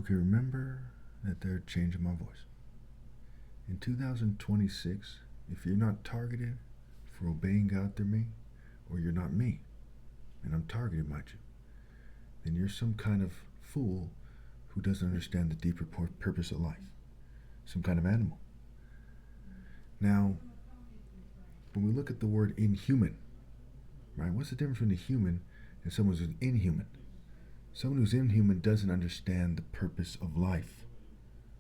Okay, remember that they're changing my voice. In 2026, if you're not targeted for obeying God through me, or you're not me, and I'm targeted, mind you, then you're some kind of fool who doesn't understand the deeper purpose of life. Some kind of animal. Now, when we look at the word inhuman, right, what's the difference between a human and someone who's inhuman? Someone who's inhuman doesn't understand the purpose of life.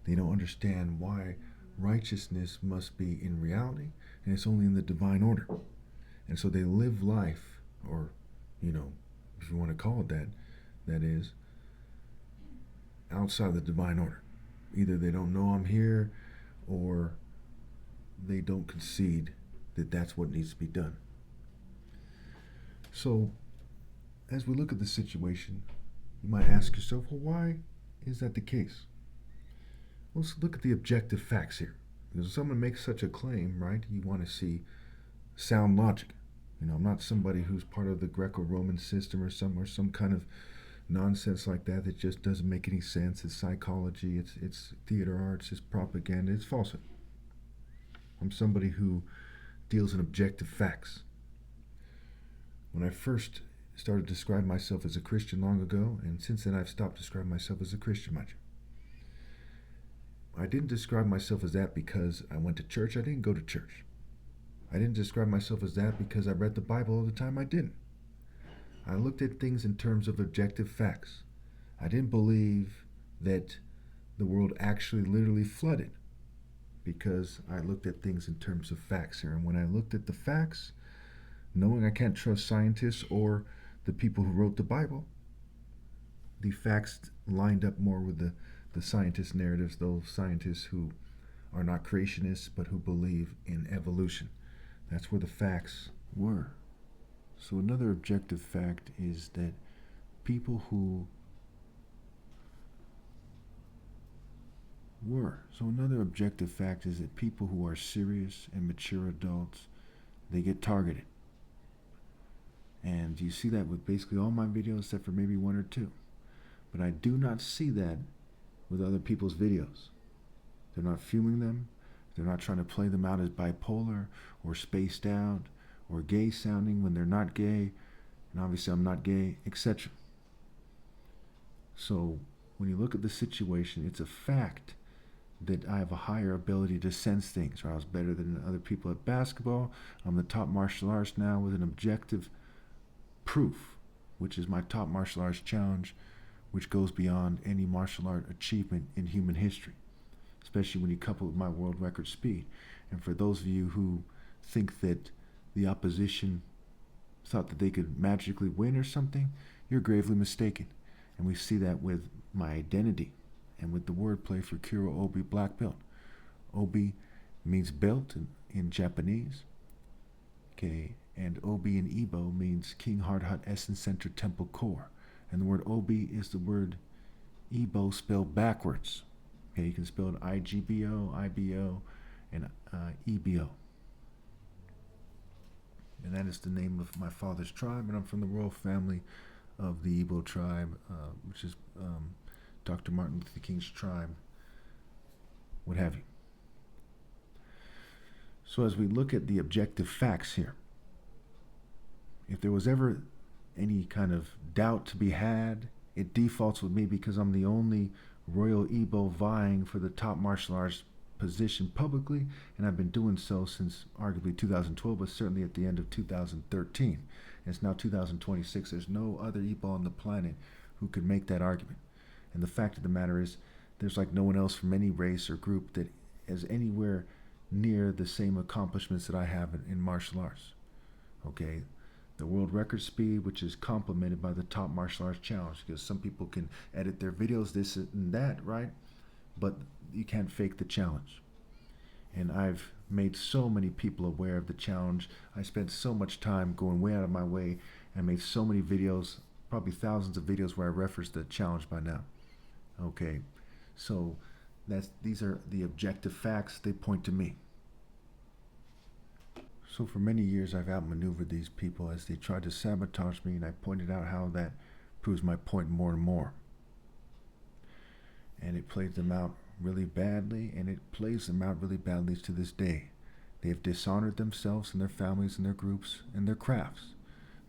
They don't understand why righteousness must be in reality, and it's only in the divine order. And so they live life, or, if you want to call it that, that is, outside the divine order. Either they don't know I'm here, or they don't concede that that's what needs to be done. So, as we look at the situation, you might ask yourself, well, why is that the case? Well, let's look at the objective facts here. Because if someone makes such a claim, right, you want to see sound logic. I'm not somebody who's part of the Greco-Roman system or some kind of nonsense like that just doesn't make any sense. It's psychology, it's theater arts, it's propaganda, it's falsehood. I'm somebody who deals in objective facts. When I first started describing myself as a Christian long ago, and since then I've stopped describing myself as a Christian much. I didn't describe myself as that because I went to church. I didn't go to church. I didn't describe myself as that because I read the Bible all the time. I didn't. I looked at things in terms of objective facts. I didn't believe that the world actually literally flooded because I looked at things in terms of facts here. And when I looked at the facts, knowing I can't trust scientists or the people who wrote the Bible, the facts lined up more with the scientist narratives, those scientists who are not creationists but who believe in evolution. That's where the facts were. So another objective fact is that people who another objective fact is that people who are serious and mature adults, they get targeted. And you see that with basically all my videos except for maybe one or two. But I do not see that with other people's videos. They're not fuming them. They're not trying to play them out as bipolar or spaced out or gay sounding when they're not gay. And obviously I'm not gay, etc. So when you look at the situation, it's a fact that I have a higher ability to sense things. Or I was better than other people at basketball. I'm the top martial artist now with an objective proof, which is my top martial arts challenge, which goes beyond any martial art achievement in human history, especially when you couple it with my world record speed. And for those of you who think that the opposition thought that they could magically win or something, you're gravely mistaken. And we see that with my identity and with the wordplay for Kuro Obi Black Belt. Obi means belt in Japanese. Okay, and Obi in Igbo means King Hard Hut Essence Center Temple Core. And the word Obi is the word Igbo spelled backwards. Okay, you can spell it IGBO, IBO, and EBO. And that is the name of my father's tribe, and I'm from the royal family of the Igbo tribe, which is Dr. Martin Luther King's tribe, what have you. So as we look at the objective facts here, if there was ever any kind of doubt to be had, it defaults with me because I'm the only Royal Igbo vying for the top martial arts position publicly, and I've been doing so since arguably 2012, but certainly at the end of 2013. And it's now 2026. There's no other Igbo on the planet who could make that argument. And the fact of the matter is, there's like no one else from any race or group that has anywhere near the same accomplishments that I have in martial arts. Okay, the world record speed, which is complemented by the top martial arts challenge, because some people can edit their videos this and that, right? But you can't fake the challenge. And I've made so many people aware of the challenge. I spent so much time going way out of my way and made so many videos, probably thousands of videos where I reference the challenge by now. Okay, so these are the objective facts. They point to me. So for many years I've outmaneuvered these people as they tried to sabotage me, and I pointed out how that proves my point more and more. and it played them out really badly, and it plays them out really badly to this day. They have dishonored themselves and their families and their groups and their crafts.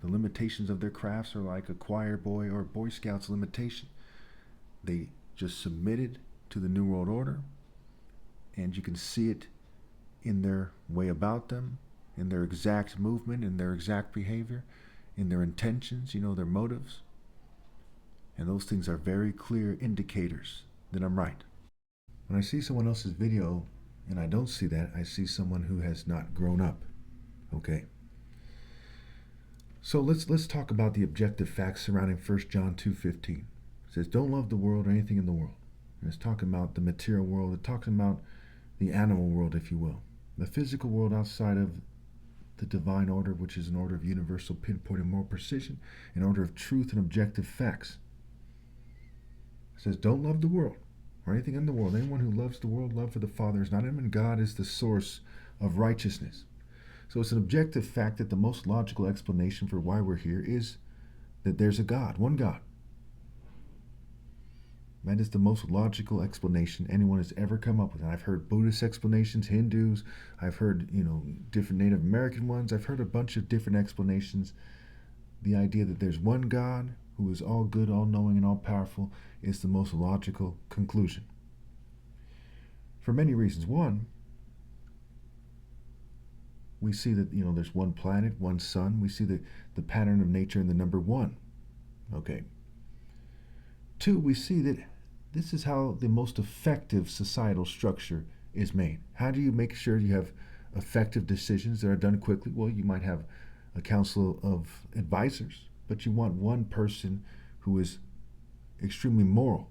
The limitations of their crafts are like a choir boy or a Boy Scouts limitation. They just submitted to the New World Order, and you can see it in their way about them, in their exact movement, in their exact behavior, in their intentions, their motives. And those things are very clear indicators that I'm right. When I see someone else's video and I don't see that, I see someone who has not grown up. Okay? So let's talk about the objective facts surrounding 1 John 2:15. It says, don't love the world or anything in the world. And it's talking about the material world. It's talking about the animal world, if you will. The physical world outside of the divine order, which is an order of universal pinpoint and moral precision, an order of truth and objective facts. It says, don't love the world or anything in the world. Anyone who loves the world, love for the Father is not in him, and God is the source of righteousness. So it's an objective fact that the most logical explanation for why we're here is that there's a God, one God. That is the most logical explanation anyone has ever come up with. And I've heard Buddhist explanations, Hindus, I've heard, different Native American ones. I've heard a bunch of different explanations. The idea that there's one God who is all good, all knowing, and all powerful is the most logical conclusion. For many reasons. One, we see that, there's one planet, one sun. We see the pattern of nature in the number one. Okay. Two, we see that this is how the most effective societal structure is made. How do you make sure you have effective decisions that are done quickly? Well, you might have a council of advisors, but you want one person who is extremely moral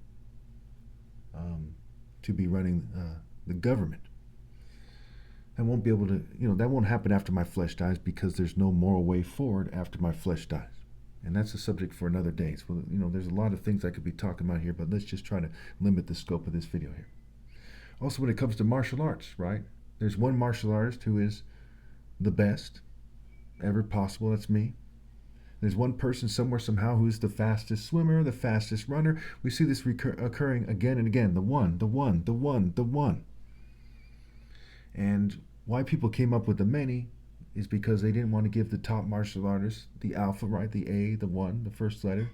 to be running the government. I won't be able to, that won't happen after my flesh dies, because there's no moral way forward after my flesh dies. And that's a subject for another day. So, there's a lot of things I could be talking about here, but let's just try to limit the scope of this video here. Also, when it comes to martial arts, right? There's one martial artist who is the best ever possible. That's me. There's one person somewhere, somehow, who is the fastest swimmer, the fastest runner. We see this occurring again and again. The one. And why people came up with the many is because they didn't want to give the top martial artist the alpha, right? The A, the one, the first letter.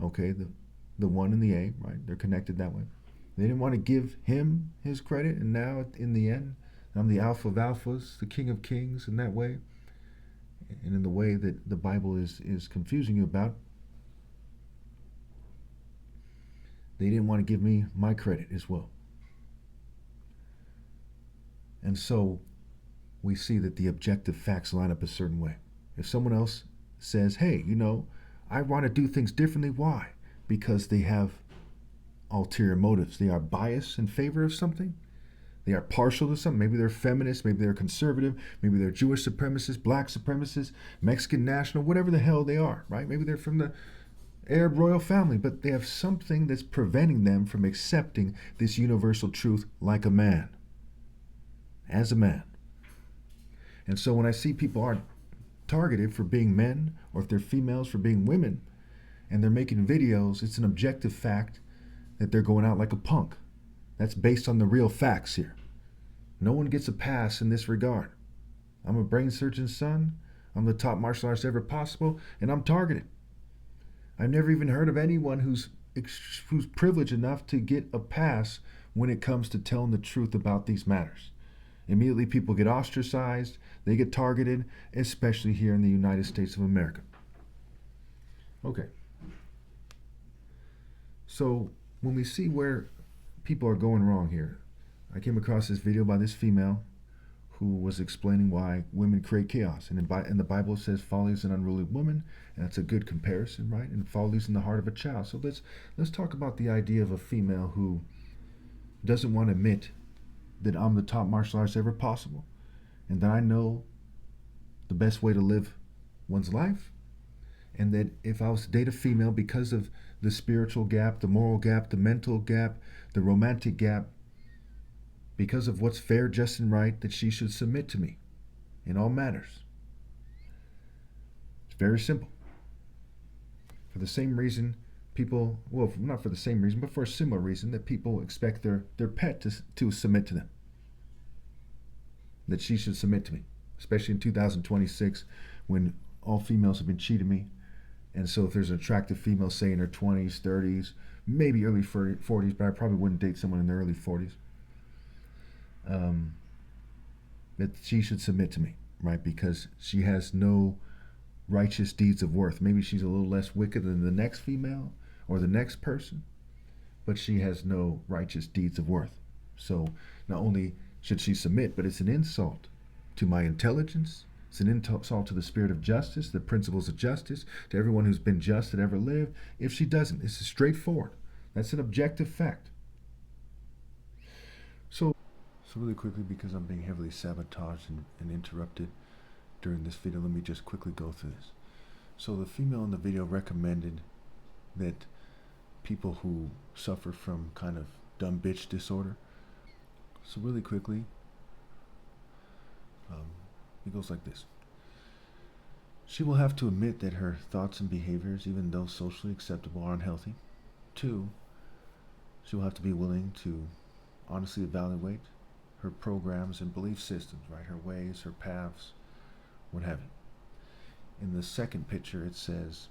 Okay, the one and the A, right? They're connected that way. They didn't want to give him his credit, and now in the end, I'm the alpha of alphas, the king of kings, in that way. And in the way that the Bible is confusing you about, they didn't want to give me my credit as well. And so we see that the objective facts line up a certain way. If someone else says, hey, I want to do things differently, why? Because they have ulterior motives. They are biased in favor of something. They are partial to something. Maybe they're feminist, maybe they're conservative, maybe they're Jewish supremacists, black supremacists, Mexican national, whatever the hell they are, right? Maybe they're from the Arab royal family, but they have something that's preventing them from accepting this universal truth like a man, as a man. And so when I see people are targeted for being men, or if they're females for being women, and they're making videos, it's an objective fact that they're going out like a punk. That's based on the real facts here. No one gets a pass in this regard. I'm a brain surgeon's son. I'm the top martial artist ever possible, and I'm targeted. I've never even heard of anyone who's privileged enough to get a pass when it comes to telling the truth about these matters. Immediately people get ostracized, they get targeted, especially here in the United States of America. Okay. So when we see where people are going wrong here, I came across this video by this female who was explaining why women create chaos. And in the Bible it says folly is an unruly woman, and that's a good comparison, right? And folly is in the heart of a child. So let's talk about the idea of a female who doesn't want to admit that I'm the top martial artist ever possible, and that I know the best way to live one's life, and that if I was to date a female, because of the spiritual gap, the moral gap, the mental gap, the romantic gap, because of what's fair, just, and right, that she should submit to me in all matters. It's very simple. For the same reason people, well, not for the same reason, but for a similar reason, that people expect their pet to submit to them, that she should submit to me, especially in 2026 when all females have been cheating me. And so if there's an attractive female, say in her 20s, 30s, maybe early 40s, but I probably wouldn't date someone in their early 40s, um, that she should submit to me, right? Because she has no righteous deeds of worth. Maybe she's a little less wicked than the next female or the next person, but she has no righteous deeds of worth. So not only should she submit, but it's an insult to my intelligence. It's an insult to the spirit of justice, the principles of justice, to everyone who's been just that ever lived. If she doesn't, this is straightforward. That's an objective fact. So really quickly, because I'm being heavily sabotaged and interrupted during this video, let me just quickly go through this. So the female in the video recommended that people who suffer from kind of dumb bitch disorder. So really quickly, it goes like this. She will have to admit that her thoughts and behaviors, even though socially acceptable, are unhealthy. 2, she will have to be willing to honestly evaluate her programs and belief systems, right? Her ways, her paths, what have you. In the second picture, it says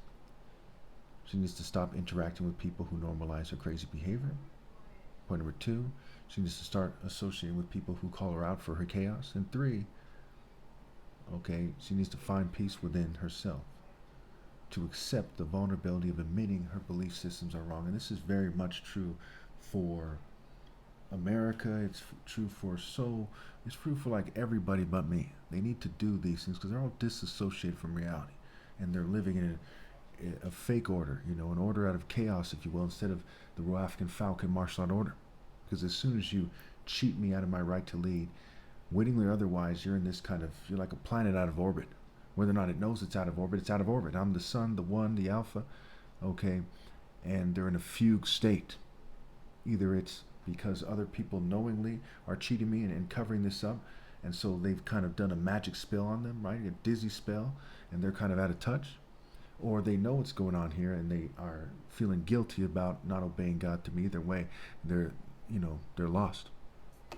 she needs to stop interacting with people who normalize her crazy behavior. Point number 2, she needs to start associating with people who call her out for her chaos. And 3, okay, she needs to find peace within herself, to accept the vulnerability of admitting her belief systems are wrong. And this is very much true for America. It's true for like everybody but me. They need to do these things because they're all disassociated from reality, and they're living in a fake order, an order out of chaos, if you will, instead of the Royal African Falcon martial art order. Because as soon as you cheat me out of my right to lead, wittingly or otherwise, you're like a planet out of orbit. Whether or not it knows it's out of orbit, it's out of orbit. I'm the sun, the one, the alpha, okay, and they're in a fugue state. Either it's because other people knowingly are cheating me and covering this up, and so they've kind of done a magic spell on them, right? A dizzy spell, and they're kind of out of touch. Or they know what's going on here and they are feeling guilty about not obeying God. To me, either way, they're lost.